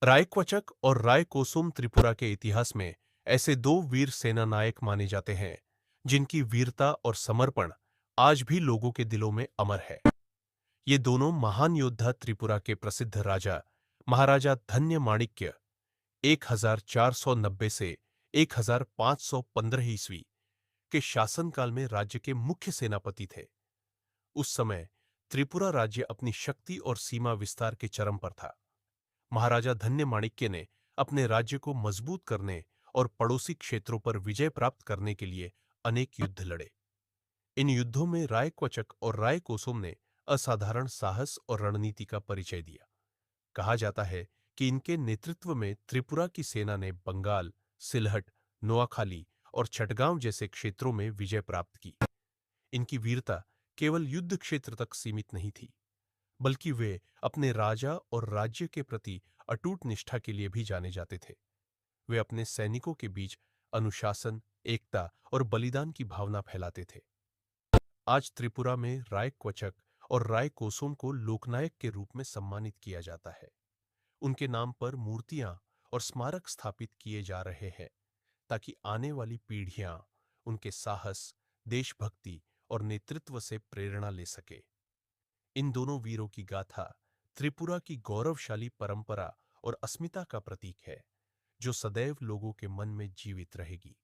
रायक्वचक और रायकोसुम त्रिपुरा के इतिहास में ऐसे दो वीर सेना नायक माने जाते हैं जिनकी वीरता और समर्पण आज भी लोगों के दिलों में अमर है। ये दोनों महान योद्धा त्रिपुरा के प्रसिद्ध राजा महाराजा धन्य माणिक्य 1490 से 1515 ईस्वी के शासनकाल में राज्य के मुख्य सेनापति थे। उस समय त्रिपुरा राज्य अपनी शक्ति और सीमा विस्तार के चरम पर था। महाराजा धन्य माणिक्य ने अपने राज्य को मजबूत करने और पड़ोसी क्षेत्रों पर विजय प्राप्त करने के लिए अनेक युद्ध लड़े। इन युद्धों में रायक्वचक और रायकोसुम ने असाधारण साहस और रणनीति का परिचय दिया। कहा जाता है कि इनके नेतृत्व में त्रिपुरा की सेना ने बंगाल, सिलहट, नोआखाली और चटगांव जैसे क्षेत्रों में विजय प्राप्त की। इनकी वीरता केवल युद्ध क्षेत्र तक सीमित नहीं थी, बल्कि वे अपने राजा और राज्य के प्रति अटूट निष्ठा के लिए भी जाने जाते थे। वे अपने सैनिकों के बीच अनुशासन, एकता और बलिदान की भावना फैलाते थे। आज त्रिपुरा में रायक्वचक और रायकोसुम को लोकनायक के रूप में सम्मानित किया जाता है। उनके नाम पर मूर्तियां और स्मारक स्थापित किए जा रहे हैं ताकि आने वाली पीढ़ियां उनके साहस, देशभक्ति और नेतृत्व से प्रेरणा ले सके। इन दोनों वीरों की गाथा त्रिपुरा की गौरवशाली परंपरा और अस्मिता का प्रतीक है, जो सदैव लोगों के मन में जीवित रहेगी।